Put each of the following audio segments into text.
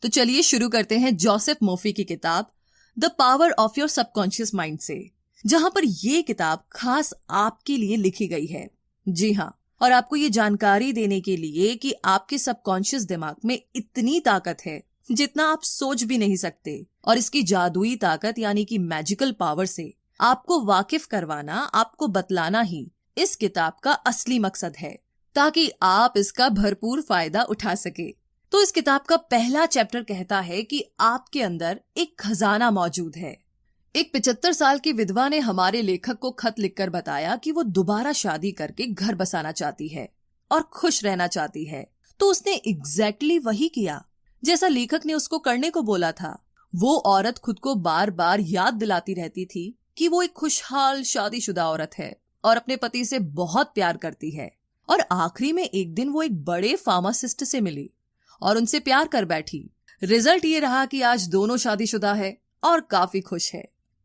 तो चलिए शुरू करते हैं जोसेफ मोफी की किताब the power of your subconscious mind से, जहां पर ये किताब खास आपके लिए लिखी गई है। जी हाँ, और आपको ये जानकारी देने के लिए कि आपके सबकॉन्शियस दिमाग में इतनी ताकत है जितना आप सोच भी नहीं सकते, और इसकी जादुई ताकत यानी कि मैजिकल पावर से आपको वाकिफ करवाना, आपको बतलाना ही इस किताब का असली मकसद है, ताकि आप इसका भरपूर फायदा उठा सके। तो इस किताब का पहला चैप्टर कहता है कि आपके अंदर एक खजाना मौजूद है। एक 75 साल की विधवा ने हमारे लेखक को खत लिखकर बताया कि वो दोबारा शादी करके घर बसाना चाहती है और खुश रहना चाहती है। तो उसने एग्जैक्टली वही किया जैसा लेखक ने उसको करने को बोला था। वो औरत खुद को बार बार याद दिलाती रहती थी कि वो एक खुशहाल शादीशुदा औरत है और अपने पति से बहुत प्यार करती है। और आखिरी में एक दिन वो एक बड़े फार्मासिस्ट से मिली और उनसे प्यार कर बैठी। रिजल्ट ये रहा कि आज दोनों शादीशुदा है और काफी खुश है।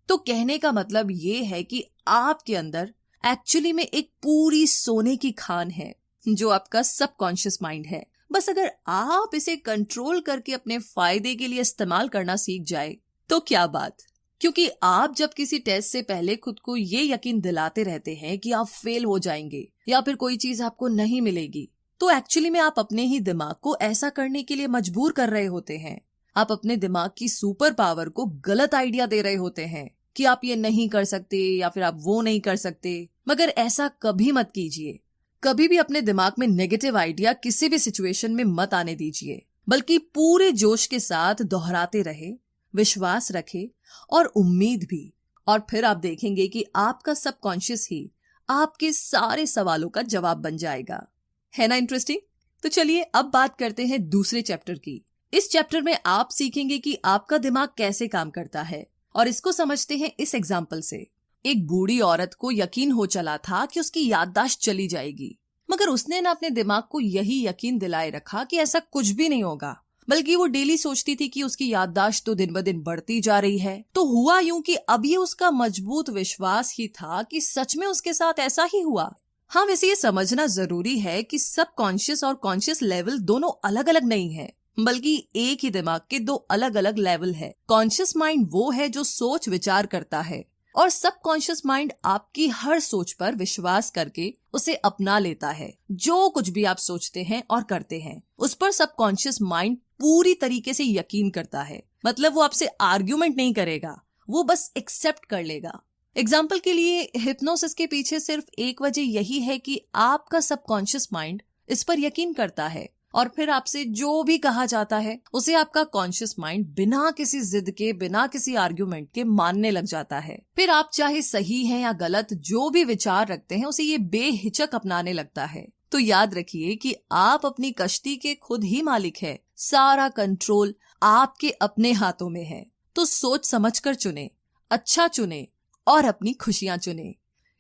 तो कहने का मतलब ये है कि आपके अंदर एक्चुअली में एक पूरी सोने की खान है जो आपका सबकॉन्शियस माइंड है। बस अगर आप इसे कंट्रोल करके अपने फायदे के लिए इस्तेमाल करना सीख जाए तो क्या बात। क्योंकि आप जब किसी टेस्ट से पहले खुद को ये यकीन दिलाते रहते हैं कि आप फेल हो जाएंगे या फिर कोई चीज आपको नहीं मिलेगी, तो एक्चुअली में आप अपने ही दिमाग को ऐसा करने के लिए मजबूर कर रहे होते हैं। आप अपने दिमाग की सुपर पावर को गलत आइडिया दे रहे होते हैं कि आप ये नहीं कर सकते या फिर आप वो नहीं कर सकते। मगर ऐसा कभी मत कीजिए। कभी भी अपने दिमाग में नेगेटिव आइडिया किसी भी सिचुएशन में मत आने दीजिए, बल्कि पूरे जोश के साथ दोहराते रहे, विश्वास रखे और उम्मीद भी। और फिर आप देखेंगे कि आपका सबकॉन्शियस ही आपके सारे सवालों का जवाब बन जाएगा। है ना इंटरेस्टिंग? तो चलिए अब बात करते हैं दूसरे चैप्टर की। इस चैप्टर में आप सीखेंगे कि आपका दिमाग कैसे काम करता है, और इसको समझते हैं इस एग्जाम्पल से। एक बूढ़ी औरत को यकीन हो चला था कि उसकी याददाश्त चली जाएगी, मगर उसने ना अपने दिमाग को यही यकीन दिलाए रखा कि ऐसा कुछ भी नहीं होगा, बल्कि वो डेली सोचती थी कि उसकी याददाश्त तो दिन ब दिन बढ़ती जा रही है। तो हुआ यूं कि अब ये उसका मजबूत विश्वास ही था कि सच में उसके साथ ऐसा ही हुआ। हाँ, वैसे ये समझना जरूरी है कि सबकॉन्शियस और कॉन्शियस लेवल दोनों अलग अलग नहीं है, बल्कि एक ही दिमाग के दो अलग अलग लेवल है। कॉन्शियस माइंड वो है जो सोच विचार करता है, और सबकॉन्शियस माइंड आपकी हर सोच पर विश्वास करके उसे अपना लेता है। जो कुछ भी आप सोचते हैं और करते हैं उस पर सबकॉन्शियस माइंड पूरी तरीके से यकीन करता है। मतलब वो आपसे आर्ग्यूमेंट नहीं करेगा, वो बस एक्सेप्ट कर लेगा। एग्जाम्पल के लिए, हिप्नोसिस के पीछे सिर्फ एक वजह यही है कि आपका सबकॉन्शियस माइंड इस पर यकीन करता है, और फिर आपसे जो भी कहा जाता है उसे आपका कॉन्शियस माइंड बिना किसी जिद के, बिना किसी आर्ग्यूमेंट के मानने लग जाता है। फिर आप चाहे सही है या गलत जो भी विचार रखते हैं उसे ये बेहिचक अपनाने लगता है। तो याद रखिए कि आप अपनी कश्ती के खुद ही मालिक है। सारा कंट्रोल आपके अपने हाथों में है। तो सोच समझकर चुने, अच्छा चुने और अपनी खुशियां चुने।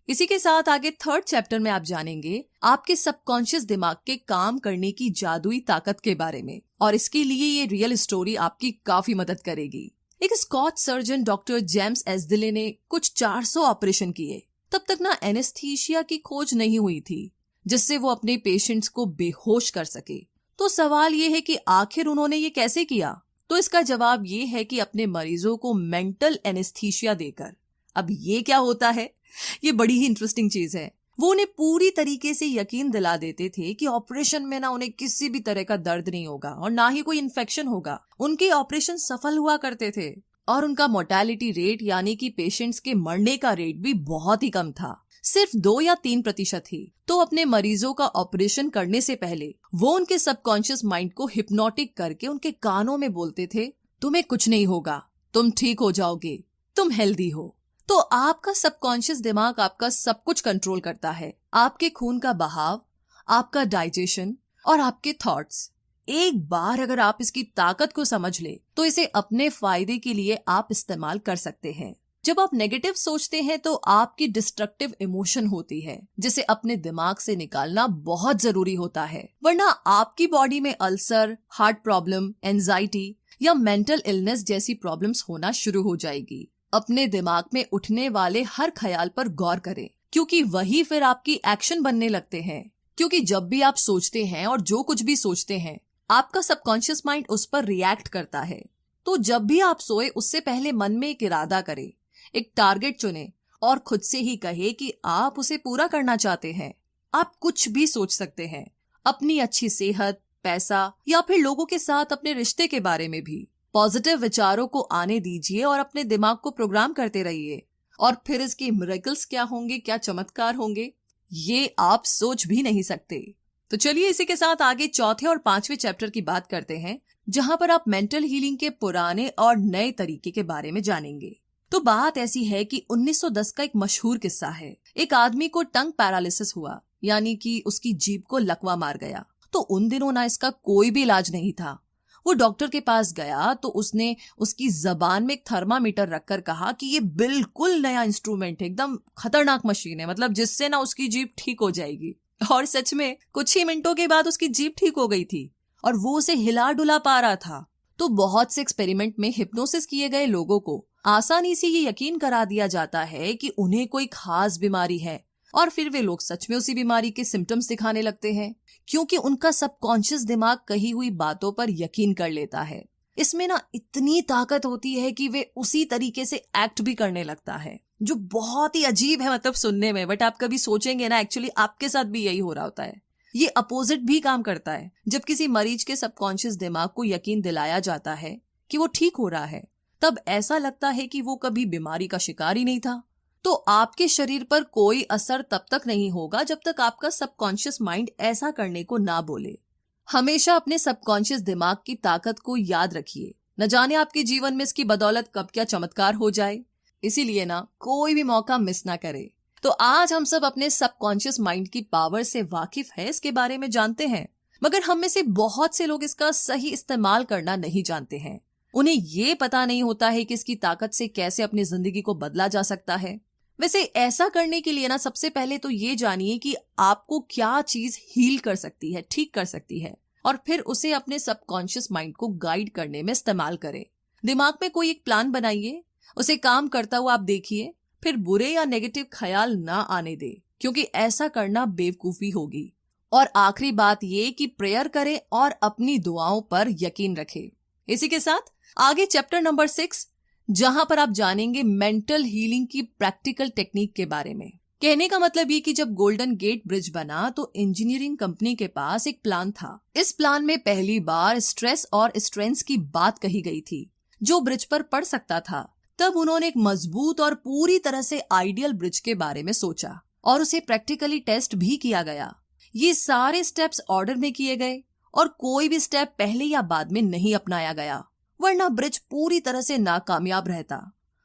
इसी के साथ आगे थर्ड चैप्टर में आप जानेंगे आपके सबकॉन्शियस दिमाग के काम करने की जादुई ताकत के बारे में, और इसके लिए ये रियल स्टोरी आपकी काफी मदद करेगी। एक स्कॉच सर्जन डॉक्टर जेम्स एसदिले ने कुछ 400 ऑपरेशन किए। तब तक ना एनेस्थीसिया की खोज नहीं हुई थी जिससे वो अपने पेशेंट्स को बेहोश कर सके। तो सवाल ये है कि आखिर उन्होंने ये कैसे किया? तो इसका जवाब ये है कि अपने मरीजों को मेंटल एनेस्थीसिया देकर। अब ये क्या होता है? ये बड़ी ही इंटरेस्टिंग चीज है। वो उन्हें पूरी तरीके से यकीन दिला देते थे कि ऑपरेशन में ना उन्हें किसी भी तरह का दर्द नहीं होगा और ना ही कोई इन्फेक्शन होगा। उनके ऑपरेशन सफल हुआ करते थे और उनका मोर्टेलिटी रेट यानी कि पेशेंट्स के मरने का रेट भी बहुत ही कम था, सिर्फ 2 या 3% ही। तो अपने मरीजों का ऑपरेशन करने से पहले वो उनके सबकॉन्शियस माइंड को हिप्नोटिक करके उनके कानों में बोलते थे, तुम्हें कुछ नहीं होगा, तुम ठीक हो जाओगे, तुम हेल्दी हो। तो आपका सबकॉन्शियस दिमाग आपका सब कुछ कंट्रोल करता है, आपके खून का बहाव, आपका डाइजेशन और आपके थॉट्स। एक बार अगर आप इसकी ताकत को समझ ले तो इसे अपने फायदे के लिए आप इस्तेमाल कर सकते हैं। जब आप नेगेटिव सोचते हैं तो आपकी डिस्ट्रक्टिव इमोशन होती है जिसे अपने दिमाग से निकालना बहुत जरूरी होता है, वरना आपकी बॉडी में अल्सर, हार्ट प्रॉब्लम, एंजाइटी या मेंटल इलनेस जैसी प्रॉब्लम्स होना शुरू हो जाएगी। अपने दिमाग में उठने वाले हर ख्याल पर गौर करें, क्योंकि वही फिर आपकी एक्शन बनने लगते हैं। क्योंकि जब भी आप सोचते हैं और जो कुछ भी सोचते हैं आपका सबकॉन्शियस माइंड उस पर रिएक्ट करता है। तो जब भी आप सोए उससे पहले मन में एक इरादा करें, एक टारगेट चुने और खुद से ही कहे कि आप उसे पूरा करना चाहते हैं। आप कुछ भी सोच सकते हैं, अपनी अच्छी सेहत, पैसा या फिर लोगों के साथ अपने रिश्ते के बारे में भी। पॉजिटिव विचारों को आने दीजिए और अपने दिमाग को प्रोग्राम करते रहिए, और फिर इसके मिरेकल्स क्या होंगे, क्या चमत्कार होंगे, ये आप सोच भी नहीं सकते। तो चलिए इसी के साथ आगे चौथे और पांचवें चैप्टर की बात करते हैं, जहां पर आप मेंटल हीलिंग के पुराने और नए तरीके के बारे में जानेंगे। तो बात ऐसी है कि 1910 का एक मशहूर किस्सा है। एक आदमी को टंग पैरालिसिस हुआ, यानी कि उसकी जीभ को लकवा मार गया। तो उन दिनों ना इसका कोई भी इलाज नहीं था। वो डॉक्टर के पास गया तो उसने उसकी जबान में एक थर्मामीटर रखकर कहा कि ये बिल्कुल नया इंस्ट्रूमेंट है, एकदम खतरनाक मशीन है, मतलब जिससे ना उसकी जीभ ठीक हो जाएगी। और सच में कुछ ही मिनटों के बाद उसकी जीभ ठीक हो गई थी और वो उसे हिला डुला पा रहा था। तो बहुत से एक्सपेरिमेंट में हिप्नोसिस किए गए लोगों को आसानी से ये यकीन करा दिया जाता है कि उन्हें कोई खास बीमारी है, और फिर वे लोग सच में उसी बीमारी के सिम्टम्स दिखाने लगते हैं, क्योंकि उनका सबकॉन्शियस दिमाग कही हुई बातों पर यकीन कर लेता है। इसमें ना इतनी ताकत होती है कि वे उसी तरीके से एक्ट भी करने लगता है, जो बहुत ही अजीब है मतलब सुनने में। बट आप कभी सोचेंगे ना, एक्चुअली आपके साथ भी यही हो रहा होता है। ये अपोजिट भी काम करता है। जब किसी मरीज के सबकॉन्शियस दिमाग को यकीन दिलाया जाता है कि वो ठीक हो रहा है, तब ऐसा लगता है कि वो कभी बीमारी का शिकार ही नहीं था। तो आपके शरीर पर कोई असर तब तक नहीं होगा जब तक आपका सबकॉन्शियस माइंड ऐसा करने को ना बोले। हमेशा अपने सबकॉन्शियस दिमाग की ताकत को याद रखिए, न जाने आपके जीवन में इसकी बदौलत कब क्या चमत्कार हो जाए। इसीलिए ना कोई भी मौका मिस ना करे। तो आज हम सब अपने सबकॉन्शियस माइंड की पावर से वाकिफ है, इसके बारे में जानते हैं, मगर हम में से बहुत से लोग इसका सही इस्तेमाल करना नहीं जानते हैं। उन्हें ये पता नहीं होता है कि इसकी ताकत से कैसे अपनी जिंदगी को बदला जा सकता है। वैसे ऐसा करने के लिए ना सबसे पहले तो ये जानिए कि आपको क्या चीज हील कर सकती है, ठीक कर सकती है, और फिर उसे अपने सबकॉन्शियस माइंड को गाइड करने में इस्तेमाल करें। दिमाग में कोई एक प्लान बनाइए, उसे काम करता हुआ आप देखिए, फिर बुरे या नेगेटिव ख्याल ना आने दे, क्योंकि ऐसा करना बेवकूफी होगी। और आखिरी बात ये कि प्रेयर करें और अपनी दुआओं पर यकीन रखें। इसी के साथ आगे चैप्टर नंबर 6, जहां पर आप जानेंगे मेंटल हीलिंग की प्रैक्टिकल टेक्निक के बारे में। कहने का मतलब ये कि जब गोल्डन गेट ब्रिज बना तो इंजीनियरिंग कंपनी के पास एक प्लान था। इस प्लान में पहली बार स्ट्रेस और स्ट्रेंथ की बात कही गई थी, जो ब्रिज पर पड़ सकता था। तब उन्होंने एक मजबूत और पूरी तरह से आइडियल ब्रिज के बारे में सोचा और उसे प्रैक्टिकली टेस्ट भी किया गया। ये सारे स्टेप्स ऑर्डर में किए गए और कोई भी स्टेप पहले या बाद में नहीं अपनाया गया, वरना ब्रिज पूरी तरह से नाकामयाब रहता।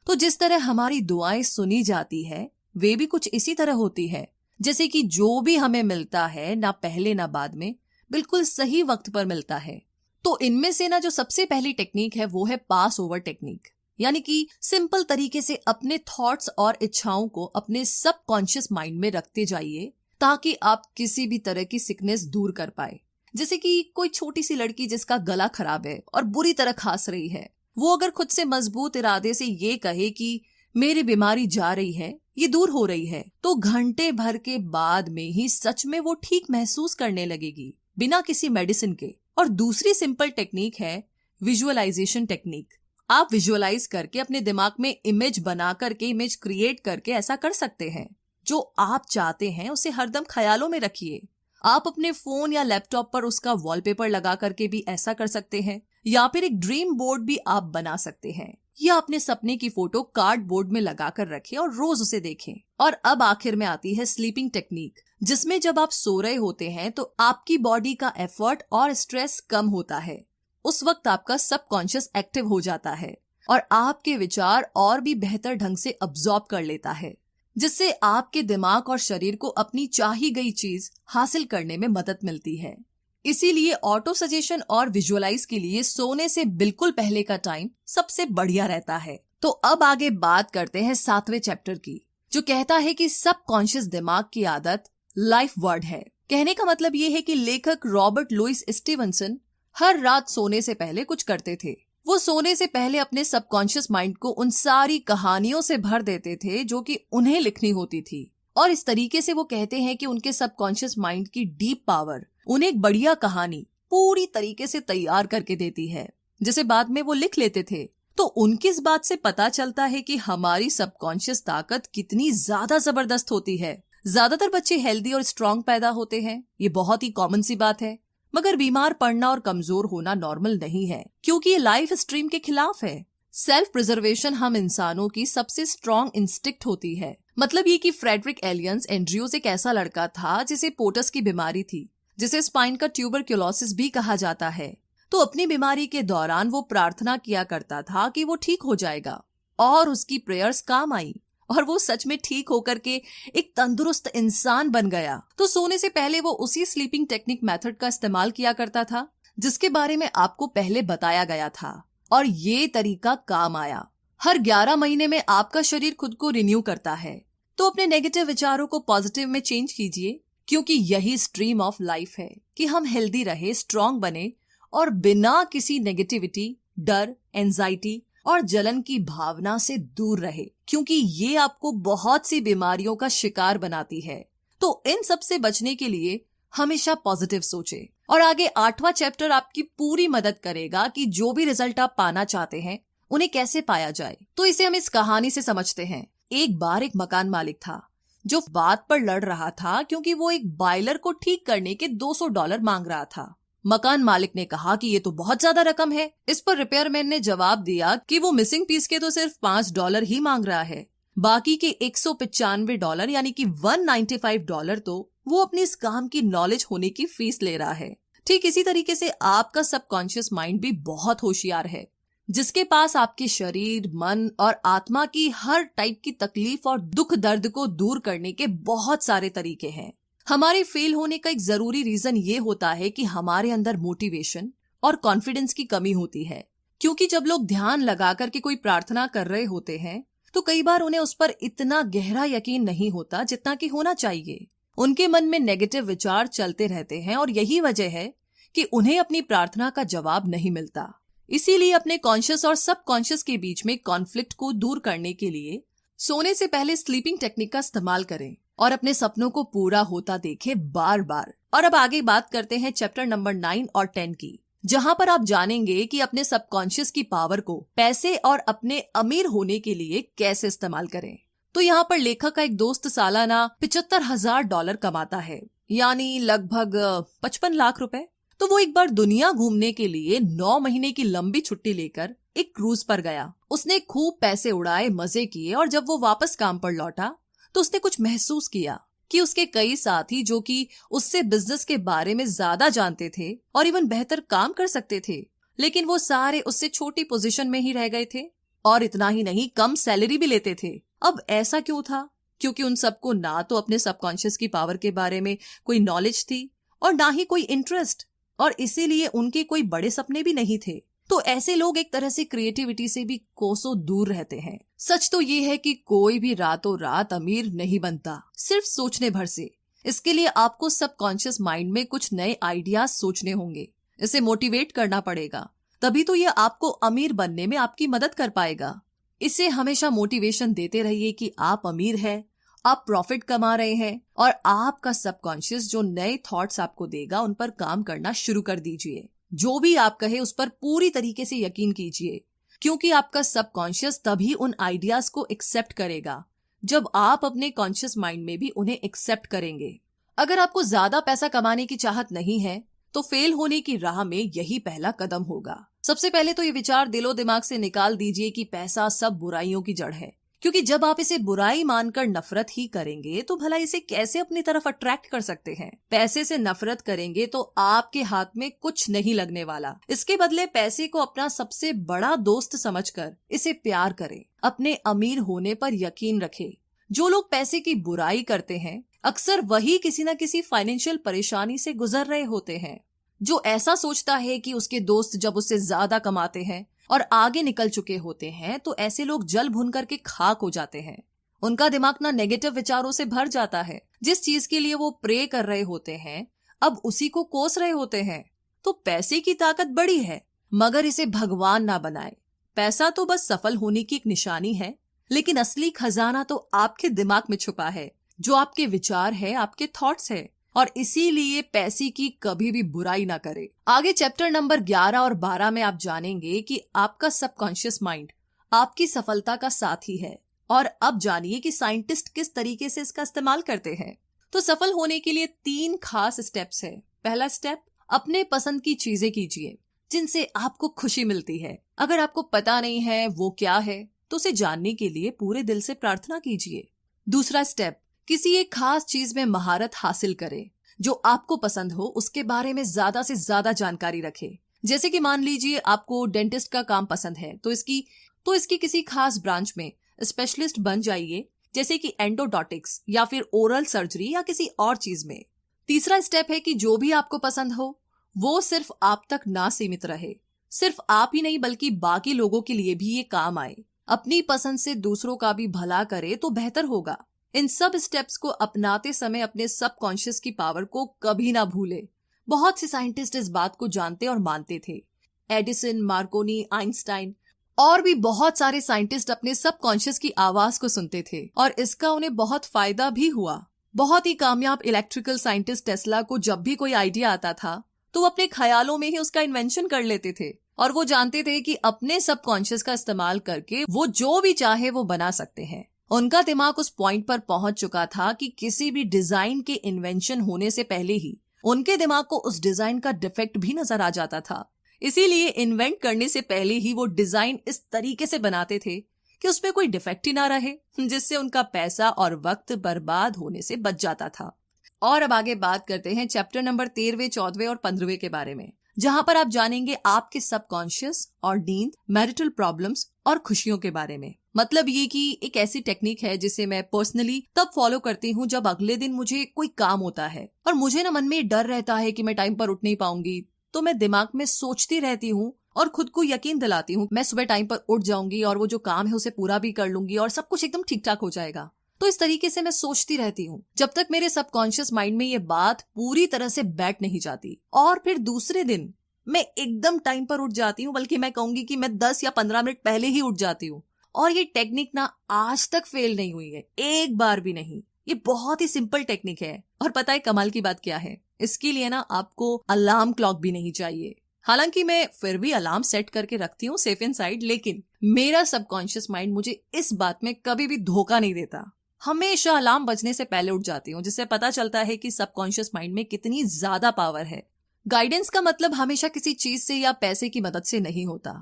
तो जिस तरह हमारी दुआएं सुनी जाती है, वे भी कुछ इसी तरह होती है, जैसे कि जो भी हमें मिलता है ना पहले ना बाद में, बिल्कुल सही वक्त पर मिलता है। तो इनमें से ना जो सबसे पहली टेक्निक है वो है पास ओवर टेक्निक, यानी कि सिंपल तरीके से अपने थॉट्स और इच्छाओं को अपने सबकॉन्शियस माइंड में रखते जाइए, ताकि आप किसी भी तरह की सिकनेस दूर कर पाए। जैसे कि कोई छोटी सी लड़की जिसका गला खराब है और बुरी तरह खांस रही है, वो अगर खुद से मजबूत इरादे से ये कहे कि मेरी बीमारी जा रही है, ये दूर हो रही है, तो घंटे भर के बाद में ही सच में वो ठीक महसूस करने लगेगी, बिना किसी मेडिसिन के। और दूसरी सिंपल टेक्निक है विजुअलाइजेशन टेक्निक। आप विजुअलाइज करके अपने दिमाग में इमेज बना करके, इमेज क्रिएट करके ऐसा कर सकते हैं। जो आप चाहते हैं उसे हरदम ख्यालों में रखिए। आप अपने फोन या लैपटॉप पर उसका वॉलपेपर लगा करके भी ऐसा कर सकते हैं, या फिर एक ड्रीम बोर्ड भी आप बना सकते हैं, या अपने सपने की फोटो कार्डबोर्ड में लगा कर रखें और रोज उसे देखें। और अब आखिर में आती है स्लीपिंग टेक्निक, जिसमें जब आप सो रहे होते हैं तो आपकी बॉडी का एफर्ट और स्ट्रेस कम होता है। उस वक्त आपका सबकॉन्शियस एक्टिव हो जाता है और आपके विचार और भी बेहतर ढंग से अब्सॉर्ब कर लेता है, जिससे आपके दिमाग और शरीर को अपनी चाही गई चीज हासिल करने में मदद मिलती है। इसीलिए ऑटो सजेशन और विजुअलाइज के लिए सोने से बिल्कुल पहले का टाइम सबसे बढ़िया रहता है। तो अब आगे बात करते हैं 7वें चैप्टर की, जो कहता है कि सबकॉन्शियस दिमाग की आदत लाइफ वर्ड है। कहने का मतलब ये है कि लेखक रॉबर्ट लुइस स्टीवनसन हर रात सोने से पहले कुछ करते थे। वो सोने से पहले अपने सबकॉन्शियस माइंड को उन सारी कहानियों से भर देते थे जो कि उन्हें लिखनी होती थी, और इस तरीके से वो कहते हैं कि उनके सबकॉन्शियस माइंड की डीप पावर उन्हें एक बढ़िया कहानी पूरी तरीके से तैयार करके देती है, जिसे बाद में वो लिख लेते थे। तो उनकी इस बात से पता चलता है कि हमारी सबकॉन्शियस ताकत कितनी ज्यादा जबरदस्त होती है। ज्यादातर बच्चे हेल्दी और स्ट्रांग पैदा होते हैं, ये बहुत ही कॉमन सी बात है। मगर बीमार पड़ना और कमजोर होना नॉर्मल नहीं है, क्योंकि ये लाइफ स्ट्रीम के खिलाफ है। सेल्फ प्रिजर्वेशन हम इंसानों की सबसे स्ट्रांग इंस्टिक्ट होती है। मतलब ये कि फ्रेडरिक एलियंस एंड्रयूज एक ऐसा लड़का था जिसे पोटस की बीमारी थी, जिसे स्पाइन का ट्यूबरक्यूलोसिस भी कहा जाता है। तो अपनी बीमारी के दौरान वो प्रार्थना किया करता था कि वो ठीक हो जाएगा, और उसकी प्रेयर्स काम आई और वो सच में ठीक होकर के एक तंदुरुस्त इंसान बन गया। तो सोने से पहले वो उसी स्लीपिंग टेक्निक मेथड का इस्तेमाल किया करता था जिसके बारे में आपको पहले बताया गया था, और ये तरीका काम आया। हर 11 महीने में आपका शरीर खुद को रिन्यू करता है। तो अपने नेगेटिव विचारों को पॉजिटिव में चेंज कीजिए, क्योंकि यही स्ट्रीम ऑफ लाइफ है कि हम हेल्दी रहे, स्ट्रांग बने और बिना किसी नेगेटिविटी, डर, एंजाइटी और जलन की भावना से दूर रहे, क्योंकि ये आपको बहुत सी बीमारियों का शिकार बनाती है। तो इन सब से बचने के लिए हमेशा पॉजिटिव सोचें। और आगे 8वां चैप्टर आपकी पूरी मदद करेगा कि जो भी रिजल्ट आप पाना चाहते हैं उन्हें कैसे पाया जाए। तो इसे हम इस कहानी से समझते हैं। एक बार एक मकान मालिक था जो बात पर लड़ रहा था, क्योंकि वो एक बॉयलर को ठीक करने के $200 मांग रहा था। मकान मालिक ने कहा कि ये तो बहुत ज्यादा रकम है। इस पर रिपेयरमैन ने जवाब दिया कि वो मिसिंग पीस के तो सिर्फ $5 ही मांग रहा है, बाकी के $195 यानी कि $195 तो वो अपनी इस काम की नॉलेज होने की फीस ले रहा है। ठीक इसी तरीके से आपका सबकॉन्शियस माइंड भी बहुत होशियार है, जिसके पास आपके शरीर, मन और आत्मा की हर टाइप की तकलीफ और दुख दर्द को दूर करने के बहुत सारे तरीके हैं। हमारे फेल होने का एक जरूरी रीजन ये होता है कि हमारे अंदर मोटिवेशन और कॉन्फिडेंस की कमी होती है। क्योंकि जब लोग ध्यान लगा करके कोई प्रार्थना कर रहे होते हैं तो कई बार उन्हें उस पर इतना गहरा यकीन नहीं होता जितना कि होना चाहिए। उनके मन में नेगेटिव विचार चलते रहते हैं और यही वजह है कि उन्हें अपनी प्रार्थना का जवाब नहीं मिलता। इसीलिए अपने कॉन्शियस और सबकॉन्शियस के बीच में कॉन्फ्लिक्ट को दूर करने के लिए सोने से पहले स्लीपिंग टेक्निक का इस्तेमाल करें और अपने सपनों को पूरा होता देखें बार बार। और अब आगे बात करते हैं चैप्टर नंबर 9 और 10 की, जहां पर आप जानेंगे कि अपने सबकॉन्शियस की पावर को पैसे और अपने अमीर होने के लिए कैसे इस्तेमाल करें। तो यहाँ पर लेखक का एक दोस्त सालाना $75,000 कमाता है, यानी लगभग 55 लाख रुपए। तो वो एक बार दुनिया घूमने के लिए 9 महीने की लंबी छुट्टी लेकर एक क्रूज पर गया। उसने खूब पैसे उड़ाए, मजे किए, और जब वो वापस काम पर लौटा तो उसने कुछ महसूस किया कि उसके कई साथी जो कि उससे बिजनेस के बारे में ज्यादा जानते थे और इवन बेहतर काम कर सकते थे, लेकिन वो सारे उससे छोटी पोजीशन में ही रह गए थे, और इतना ही नहीं, कम सैलरी भी लेते थे। अब ऐसा क्यों था? क्योंकि उन सबको ना तो अपने सबकॉन्शियस की पावर के बारे में कोई नॉलेज थी और ना ही कोई इंटरेस्ट, और इसीलिए उनके कोई बड़े सपने भी नहीं थे। तो ऐसे लोग एक तरह से क्रिएटिविटी से भी कोसों दूर रहते हैं। सच तो ये है कि कोई भी रातों रात अमीर नहीं बनता, सिर्फ सोचने भर से। इसके लिए आपको सबकॉन्शियस माइंड में कुछ नए आइडियाज सोचने होंगे, इसे मोटिवेट करना पड़ेगा, तभी तो ये आपको अमीर बनने में आपकी मदद कर पाएगा। इसे हमेशा मोटिवेशन देते रहिए कि आप अमीर हैं, आप प्रॉफिट कमा रहे हैं, और आपका सबकॉन्शियस जो नए थॉट्स आपको देगा उन पर काम करना शुरू कर दीजिए। जो भी आप कहे उस पर पूरी तरीके से यकीन कीजिए, क्योंकि आपका सबकॉन्शियस तभी उन आइडियाज को एक्सेप्ट करेगा जब आप अपने कॉन्शियस माइंड में भी उन्हें एक्सेप्ट करेंगे। अगर आपको ज्यादा पैसा कमाने की चाहत नहीं है तो फेल होने की राह में यही पहला कदम होगा। सबसे पहले तो ये विचार दिलो दिमाग से निकाल दीजिए कि पैसा सब बुराइयों की जड़ है, क्योंकि जब आप इसे बुराई मानकर नफरत ही करेंगे तो भला इसे कैसे अपनी तरफ अट्रैक्ट कर सकते हैं। पैसे से नफरत करेंगे तो आपके हाथ में कुछ नहीं लगने वाला। इसके बदले पैसे को अपना सबसे बड़ा दोस्त समझकर इसे प्यार करें, अपने अमीर होने पर यकीन रखें। जो लोग पैसे की बुराई करते हैं अक्सर वही किसी न किसी फाइनेंशियल परेशानी से गुजर रहे होते हैं। जो ऐसा सोचता है कि उसके दोस्त जब उससे ज्यादा कमाते हैं और आगे निकल चुके होते हैं तो ऐसे लोग जल भुन करके खाक हो जाते हैं। उनका दिमाग ना नेगेटिव विचारों से भर जाता है। जिस चीज के लिए वो प्रे कर रहे होते हैं अब उसी को कोस रहे होते हैं। तो पैसे की ताकत बड़ी है, मगर इसे भगवान ना बनाए। पैसा तो बस सफल होने की एक निशानी है, लेकिन असली खजाना तो आपके दिमाग में छुपा है, जो आपके विचार है, आपके थॉट्स है। और इसीलिए पैसे की कभी भी बुराई ना करे। आगे चैप्टर नंबर 11 और 12 में आप जानेंगे कि आपका सबकॉन्शियस माइंड आपकी सफलता का साथी है। और अब जानिए कि साइंटिस्ट किस तरीके से इसका इस्तेमाल करते हैं। तो सफल होने के लिए 3 खास स्टेप्स है। पहला स्टेप, अपने पसंद की चीजें कीजिए जिनसे आपको खुशी मिलती है। अगर आपको पता नहीं है वो क्या है तो उसे जानने के लिए पूरे दिल से प्रार्थना कीजिए। दूसरा स्टेप, किसी एक खास चीज में महारत हासिल करें। जो आपको पसंद हो उसके बारे में ज्यादा से ज्यादा जानकारी रखें। जैसे कि मान लीजिए आपको डेंटिस्ट का काम पसंद है तो इसकी किसी खास ब्रांच में स्पेशलिस्ट बन जाइए, जैसे कि एंडोडोंटिक्स या फिर ओरल सर्जरी या किसी और चीज में। तीसरा स्टेप है कि जो भी आपको पसंद हो वो सिर्फ आप तक ना सीमित रहे। सिर्फ आप ही नहीं बल्कि बाकी लोगों के लिए भी ये काम आए। अपनी पसंद से दूसरों का भी भला करे तो बेहतर होगा। इन सब स्टेप्स को अपनाते समय अपने सबकॉन्शियस की पावर को कभी ना भूले। बहुत से साइंटिस्ट इस बात को जानते और मानते थे। एडिसन, मार्कोनी, आइंस्टाइन और भी बहुत सारे साइंटिस्ट अपने सबकॉन्शियस की आवाज को सुनते थे और इसका उन्हें बहुत फायदा भी हुआ। बहुत ही कामयाब इलेक्ट्रिकल साइंटिस्ट टेस्ला को जब भी कोई आइडिया आता था तो वो अपने ख्यालों में ही उसका इन्वेंशन कर लेते थे और वो जानते थे कि अपने सबकॉन्शियस का इस्तेमाल करके वो जो भी चाहे वो बना सकते हैं। उनका दिमाग उस पॉइंट पर पहुंच चुका था कि किसी भी डिजाइन के इन्वेंशन होने से पहले ही उनके दिमाग को उस डिजाइन का डिफेक्ट भी नजर आ जाता था। इसीलिए इन्वेंट करने से पहले ही वो डिजाइन इस तरीके से बनाते थे कि उसमें कोई डिफेक्ट ही ना रहे, जिससे उनका पैसा और वक्त बर्बाद होने से बच जाता था। और अब आगे बात करते हैं चैप्टर नंबर 13वें, 14वें और 15वें के बारे में, जहां पर आप जानेंगे आपके सबकॉन्शियस और नींद, मैरिटल प्रॉब्लम्स और खुशियों के बारे में। मतलब ये कि एक ऐसी टेक्निक है जिसे मैं पर्सनली तब फॉलो करती हूँ जब अगले दिन मुझे कोई काम होता है और मुझे ना मन में डर रहता है कि मैं टाइम पर उठ नहीं पाऊंगी। तो मैं दिमाग में सोचती रहती हूँ और खुद को यकीन दिलाती हूँ मैं सुबह टाइम पर उठ जाऊंगी और वो जो काम है उसे पूरा भी कर लूंगी और सब कुछ एकदम ठीक ठाक हो जाएगा। तो इस तरीके से मैं सोचती रहती हूँ जब तक मेरे सबकॉन्शियस माइंड में ये बात पूरी तरह से बैठ नहीं जाती। और फिर दूसरे दिन मैं एकदम टाइम पर उठ जाती हूँ, बल्कि मैं कहूंगी कि मैं 10 या 15 मिनट पहले ही उठ जाती हूँ। और ये टेक्निक ना आज तक फेल नहीं हुई है, एक बार भी नहीं। ये बहुत ही सिंपल टेक्निक है। और पता है कमाल की बात क्या है, इसके लिए ना आपको अलार्म क्लॉक भी नहीं चाहिए। हालांकि मैं फिर भी अलार्म सेट करके रखती हूँ सेफ इन साइड, लेकिन मेरा सबकॉन्शियस माइंड मुझे इस बात में कभी भी धोखा नहीं देता। हमेशा अलार्म बजने से पहले उठ जाती हूँ, जिससे पता चलता है कि सबकॉन्शियस माइंड में कितनी ज्यादा पावर है। गाइडेंस का मतलब हमेशा किसी चीज से या पैसे की मदद से नहीं होता।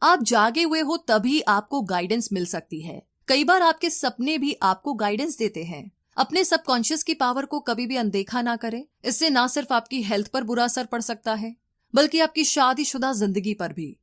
आप जागे हुए हो तभी आपको गाइडेंस मिल सकती है। कई बार आपके सपने भी आपको गाइडेंस देते हैं। अपने सबकॉन्शियस की पावर को कभी भी अनदेखा ना करें। इससे ना सिर्फ आपकी हेल्थ पर बुरा असर पड़ सकता है बल्कि आपकी शादीशुदा जिंदगी पर भी।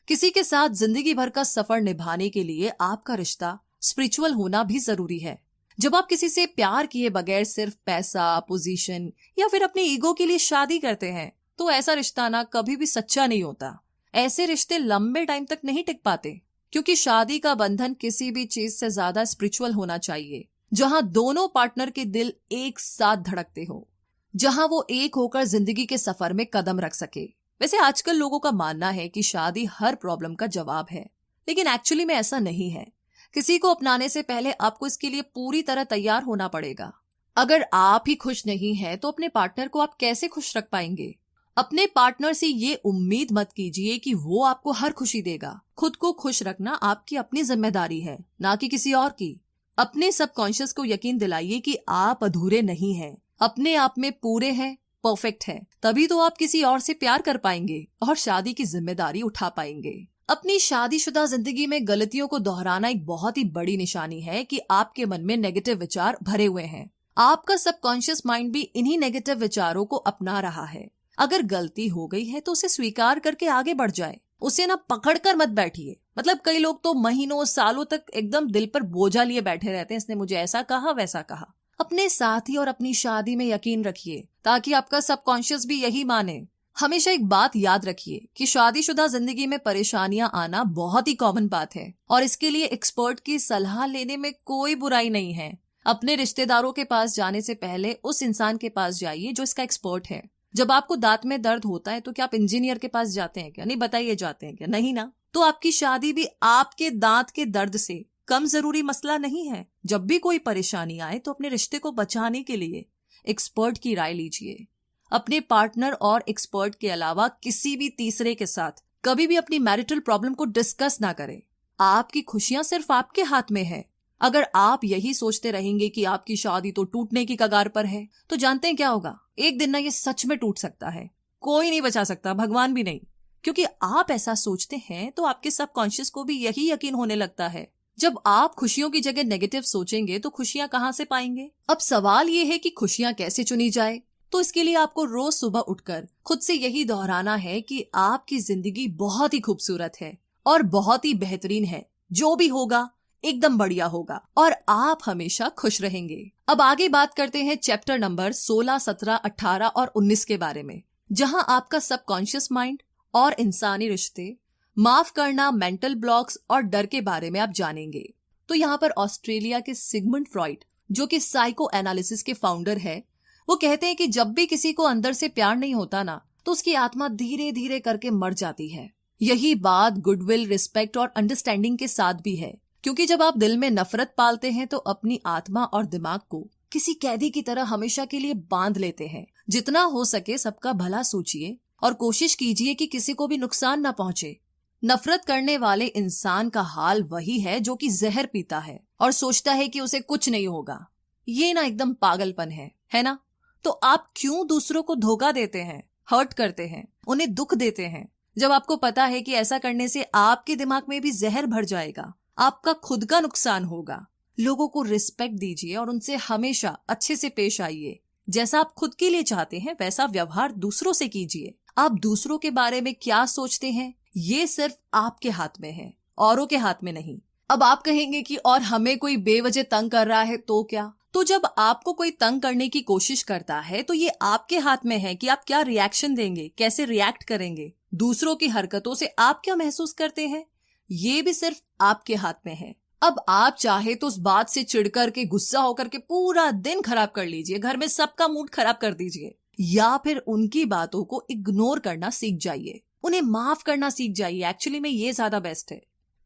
किसी के साथ जिंदगी भर का सफर निभाने के लिए आपका रिश्ता स्पिरिचुअल होना भी जरूरी है। जब आप किसी से प्यार किए बगैर सिर्फ पैसा, पोजीशन या फिर अपने ईगो के लिए शादी करते हैं तो ऐसा रिश्ता ना कभी भी सच्चा नहीं होता। ऐसे रिश्ते लंबे टाइम तक नहीं टिक पाते, क्योंकि शादी का बंधन किसी भी चीज से ज्यादा स्पिरिचुअल होना चाहिए, जहां दोनों पार्टनर के दिल एक साथ धड़कते हो, जहां वो एक होकर जिंदगी के सफर में कदम रख सके। वैसे आजकल लोगों का मानना है कि शादी हर प्रॉब्लम का जवाब है, लेकिन एक्चुअली में ऐसा नहीं है। किसी को अपनाने से पहले आपको इसके लिए पूरी तरह तैयार होना पड़ेगा। अगर आप ही खुश नहीं हैं तो अपने पार्टनर को आप कैसे खुश रख पाएंगे? अपने पार्टनर से ये उम्मीद मत कीजिए कि वो आपको हर खुशी देगा। खुद को खुश रखना आपकी अपनी जिम्मेदारी है, ना कि किसी और की। अपने सबकॉन्शियस को यकीन दिलाइए कि आप अधूरे नहीं हैं, अपने आप में पूरे हैं, परफेक्ट है। तभी तो आप किसी और से प्यार कर पाएंगे और शादी की जिम्मेदारी उठा पाएंगे। अपनी शादीशुदा जिंदगी में गलतियों को दोहराना एक बहुत ही बड़ी निशानी है कि आपके मन में नेगेटिव विचार भरे हुए हैं। आपका सबकॉन्शियस माइंड भी इन्हीं नेगेटिव विचारों को अपना रहा है। अगर गलती हो गई है तो उसे स्वीकार करके आगे बढ़ जाए, उसे ना पकड़ कर मत बैठिए। मतलब कई लोग तो महीनों सालों तक एकदम दिल पर बोझा लिए बैठे रहते हैं, इसने मुझे ऐसा कहा वैसा कहा। अपने साथी और अपनी शादी में यकीन रखिए ताकि आपका सबकॉन्शियस भी यही माने। हमेशा एक बात याद रखिए कि शादीशुदा जिंदगी में परेशानियां आना बहुत ही कॉमन बात है और इसके लिए एक्सपर्ट की सलाह लेने में कोई बुराई नहीं है। अपने रिश्तेदारों के पास जाने से पहले उस इंसान के पास जाइए जो इसका एक्सपर्ट है। जब आपको दांत में दर्द होता है तो क्या आप इंजीनियर के पास जाते हैं क्या? नहीं, बताइए जाते हैं क्या? नहीं ना। तो आपकी शादी भी आपके दांत के दर्द से कम जरूरी मसला नहीं है। जब भी कोई परेशानी आए तो अपने रिश्ते को बचाने के लिए एक्सपर्ट की राय लीजिए। अपने पार्टनर और एक्सपर्ट के अलावा किसी भी तीसरे के साथ कभी भी अपनी मैरिटल प्रॉब्लम को डिस्कस ना करें। आपकी खुशियां सिर्फ आपके हाथ में है। अगर आप यही सोचते रहेंगे कि आपकी शादी तो टूटने की कगार पर है, तो जानते हैं क्या होगा? एक दिन ना ये सच में टूट सकता है। कोई नहीं बचा सकता, भगवान भी नहीं। क्योंकि आप ऐसा सोचते हैं तो आपके सबकॉन्शियस को भी यही यकीन होने लगता है। जब आप खुशियों की जगह नेगेटिव सोचेंगे तो खुशियां कहां से पाएंगे? अब सवाल ये है कि खुशियां कैसे चुनी जाए। तो इसके लिए आपको रोज सुबह उठकर खुद से यही दोहराना है कि आपकी जिंदगी बहुत ही खूबसूरत है और बहुत ही बेहतरीन है। जो भी होगा एकदम बढ़िया होगा और आप हमेशा खुश रहेंगे। अब आगे बात करते हैं चैप्टर नंबर 16, 17, 18 और 19 के बारे में, जहां आपका सबकॉन्शियस माइंड और इंसानी रिश्ते, माफ करना, मेंटल ब्लॉक्स और डर के बारे में आप जानेंगे। तो यहाँ पर ऑस्ट्रेलिया के सिगमंड फ्रॉइड, जो कि साइको एनालिसिस के फाउंडर है, वो कहते हैं कि जब भी किसी को अंदर से प्यार नहीं होता ना, तो उसकी आत्मा धीरे धीरे करके मर जाती है। यही बात गुडविल, रिस्पेक्ट और अंडरस्टैंडिंग के साथ भी है, क्योंकि जब आप दिल में नफरत पालते हैं तो अपनी आत्मा और दिमाग को किसी कैदी की तरह हमेशा के लिए बांध लेते हैं। जितना हो सके सबका भला सोचिए और कोशिश कीजिए कि किसी को भी नुकसान ना पहुंचे। नफरत करने वाले इंसान का हाल वही है जो कि जहर पीता है और सोचता है कि उसे कुछ नहीं होगा। ये ना एकदम पागलपन है ना? तो आप क्यों दूसरों को धोखा देते हैं, हर्ट करते हैं, उन्हें दुख देते हैं, जब आपको पता है कि ऐसा करने से आपके दिमाग में भी जहर भर जाएगा, आपका खुद का नुकसान होगा। लोगों को रिस्पेक्ट दीजिए और उनसे हमेशा अच्छे से पेश आइए। जैसा आप खुद के लिए चाहते हैं वैसा व्यवहार दूसरों से कीजिए। आप दूसरों के बारे में क्या सोचते हैं ये सिर्फ आपके हाथ में है, औरों के हाथ में नहीं। अब आप कहेंगे कि और हमें कोई बेवजह तंग कर रहा है तो क्या? तो जब आपको कोई तंग करने की कोशिश करता है तो ये आपके हाथ में है कि आप क्या रिएक्शन देंगे, कैसे रिएक्ट करेंगे। दूसरों की हरकतों से आप क्या महसूस करते हैं ये भी सिर्फ आपके हाथ में है। अब आप चाहे तो उस बात से चिढ़कर के, गुस्सा होकर के पूरा दिन खराब कर लीजिए, घर में सबका मूड खराब कर दीजिए, या फिर उनकी बातों को इग्नोर करना सीख जाइए, उन्हें माफ करना सीख जाइए। एक्चुअली में ये ज्यादा बेस्ट है,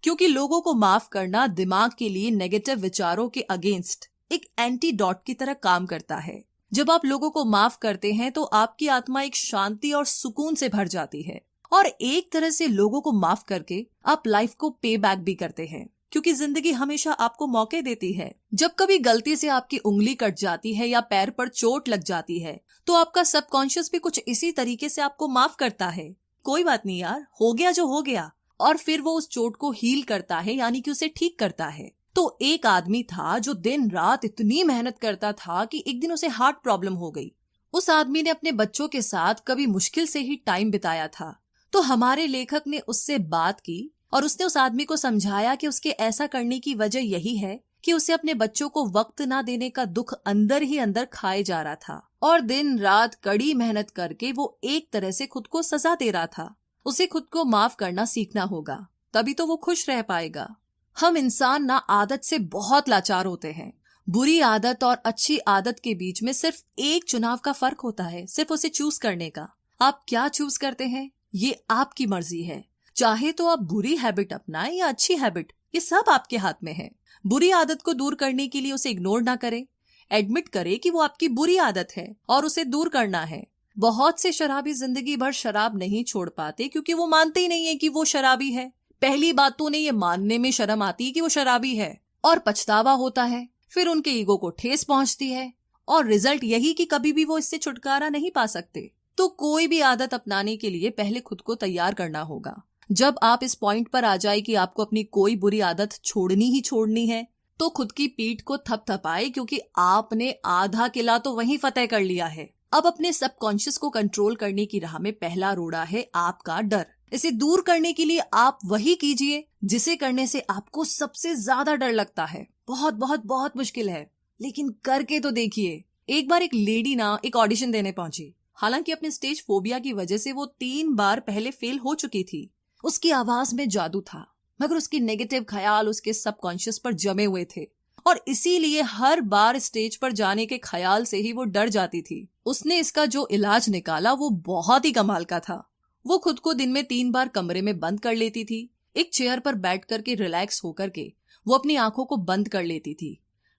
क्योंकि लोगों को माफ करना दिमाग के लिए नेगेटिव विचारों के अगेंस्ट एक एंटीडोट की तरह काम करता है। जब आप लोगों को माफ करते हैं तो आपकी आत्मा एक शांति और सुकून से भर जाती है और एक तरह से लोगों को माफ करके आप लाइफ को पे बैक भी करते हैं, क्योंकि जिंदगी हमेशा आपको मौके देती है। जब कभी गलती से आपकी उंगली कट जाती है या पैर पर चोट लग जाती है तो आपका सबकॉन्शियस भी कुछ इसी तरीके से आपको माफ करता है। कोई बात नहीं यार, हो गया जो हो गया, और फिर वो उस चोट को हील करता है, यानी कि उसे ठीक करता है। तो एक आदमी था जो दिन रात इतनी मेहनत करता था कि एक दिन उसे हार्ट प्रॉब्लम हो गई। उस आदमी ने अपने बच्चों के साथ कभी मुश्किल से ही टाइम बिताया था। तो हमारे लेखक ने उससे बात की और उसने उस आदमी को समझाया कि उसके ऐसा करने की वजह यही है कि उसे अपने बच्चों को वक्त ना देने का दुख अंदर ही अंदर खाए जा रहा था और दिन रात कड़ी मेहनत करके वो एक तरह से खुद को सजा दे रहा था। उसे खुद को माफ करना सीखना होगा, तभी तो वो खुश रह पाएगा। हम इंसान ना आदत से बहुत लाचार होते हैं। बुरी आदत और अच्छी आदत के बीच में सिर्फ एक चुनाव का फर्क होता है, सिर्फ उसे चूज करने का। आप क्या चूज करते हैं ये आपकी मर्जी है। चाहे तो आप बुरी हैबिट अपनाएं या अच्छी हैबिट, ये सब आपके हाथ में है। बुरी आदत को दूर करने के लिए उसे इग्नोर ना करें, एडमिट करें कि वो आपकी बुरी आदत है और उसे दूर करना है। बहुत से शराबी जिंदगी भर शराब नहीं छोड़ पाते क्योंकि वो मानते ही नहीं है कि वो शराबी है। पहली बात तो उन्हें ये मानने में शर्म आती है कि वो शराबी है और पछतावा होता है, फिर उनके ईगो को ठेस पहुंचती है और रिजल्ट यही कि कभी भी वो इससे छुटकारा नहीं पा सकते। तो कोई भी आदत अपनाने के लिए पहले खुद को तैयार करना होगा। जब आप इस पॉइंट पर आ जाए कि आपको अपनी कोई बुरी आदत छोड़नी ही छोड़नी है तो खुद की पीठ को थपथपाए, क्योंकि आपने आधा किला तो वहीं फतेह कर लिया है। अब अपने सबकॉन्शियस को कंट्रोल करने की राह में पहला रोड़ा है आपका डर। इसे दूर करने के लिए आप वही कीजिए जिसे करने से आपको सबसे ज्यादा डर लगता है। बहुत बहुत बहुत मुश्किल है, लेकिन करके तो देखिए। एक बार एक लेडी ना एक ऑडिशन देने पहुंची। हालांकि अपने स्टेज फोबिया की वजह से वो 3 बार पहले फेल हो चुकी थी। उसकी आवाज में जादू था, मगर उसकी नेगेटिव ख्याल उसके सबकॉन्शियस पर जमे हुए थे और इसीलिए हर बार स्टेज पर जाने के ख्याल से ही वो डर जाती थी। उसने इसका जो इलाज निकाला वो बहुत ही कमाल का था। वो खुद को दिन में 3 बार कमरे में बंद कर लेती थी। एक चेयर पर बैठ करके रिलैक्स होकर के वो अपनी आंखों को बंद कर लेती थी।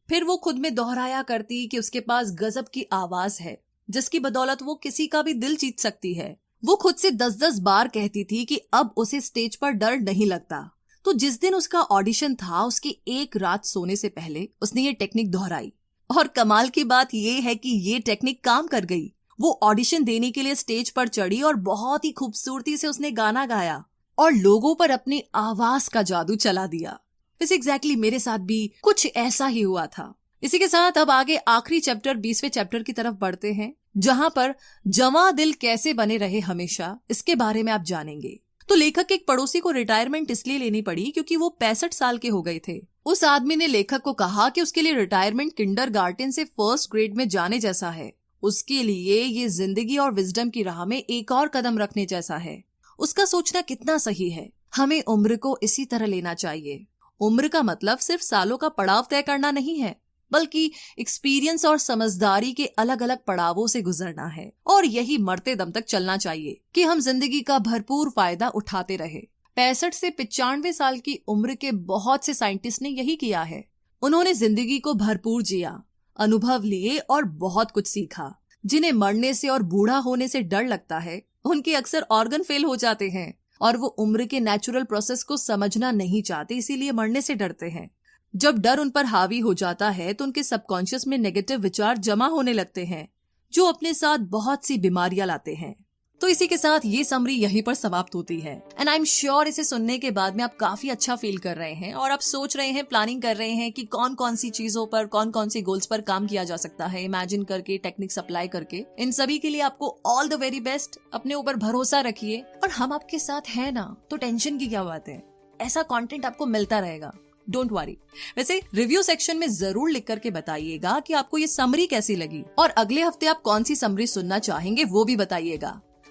फिर वो खुद में दोहराया करती कि उसके पास गजब की आवाज है जिसकी बदौलत वो किसी का भी दिल जीत सकती है। वो खुद से 10-10 बार कहती थी कि अब उसे स्टेज पर डर नहीं लगता। तो जिस दिन उसका ऑडिशन था उसकी एक रात सोने से पहले उसने ये टेक्निक दोहराई और कमाल की बात ये है कि ये टेक्निक काम कर गई। वो ऑडिशन देने के लिए स्टेज पर चढ़ी और बहुत ही खूबसूरती से उसने गाना गाया और लोगों पर अपनी आवाज का जादू चला दिया। इस एग्जैक्टली मेरे साथ भी कुछ ऐसा ही हुआ था। इसी के साथ अब आगे आखिरी चैप्टर 20वें चैप्टर की तरफ बढ़ते हैं, जहां पर जवां दिल कैसे बने रहे हमेशा इसके बारे में आप जानेंगे। तो लेखक के एक पड़ोसी को रिटायरमेंट इसलिए लेनी पड़ी क्योंकि वो 65 साल के हो गए थे। उस आदमी ने लेखक को कहा कि उसके लिए रिटायरमेंट किंडरगार्टन से फर्स्ट ग्रेड में जाने जैसा है। उसके लिए ये जिंदगी और विजडम की राह में एक और कदम रखने जैसा है। उसका सोचना कितना सही है। हमें उम्र को इसी तरह लेना चाहिए। उम्र का मतलब सिर्फ सालों का पड़ाव तय करना नहीं है, बल्कि एक्सपीरियंस और समझदारी के अलग अलग पड़ावों से गुजरना है। और यही मरते दम तक चलना चाहिए कि हम जिंदगी का भरपूर फायदा उठाते रहे। 65 से 95 साल की उम्र के बहुत से साइंटिस्ट ने यही किया है। उन्होंने जिंदगी को भरपूर जिया, अनुभव लिए और बहुत कुछ सीखा। जिन्हें मरने से और बूढ़ा होने से डर लगता है उनके अक्सर ऑर्गन फेल हो जाते हैं और वो उम्र के नेचुरल प्रोसेस को समझना नहीं चाहते, इसीलिए मरने से डरते हैं। जब डर उन पर हावी हो जाता है तो उनके सबकॉन्शियस में नेगेटिव विचार जमा होने लगते हैं जो अपने साथ बहुत सी बीमारियां लाते हैं। तो इसी के साथ ये समरी यहीं पर समाप्त होती है। एंड आई एम श्योर इसे सुनने के बाद में आप काफी अच्छा फील कर रहे हैं और आप सोच रहे हैं, प्लानिंग कर रहे हैं कि कौन कौन सी चीजों पर, कौन कौन सी गोल्स पर काम किया जा सकता है, इमेजिन करके, टेक्निक्स अप्लाई करके। इन सभी के लिए आपको ऑल द वेरी बेस्ट। अपने ऊपर भरोसा रखिए और हम आपके साथ हैं ना, तो टेंशन की क्या बात है। ऐसा कंटेंट आपको मिलता रहेगा, डोंट वरी। वैसे रिव्यू सेक्शन में जरूर लिख करके बताइएगा कि आपको ये समरी कैसी लगी और अगले हफ्ते आप कौन सी समरी सुनना चाहेंगे वो भी बताइएगा।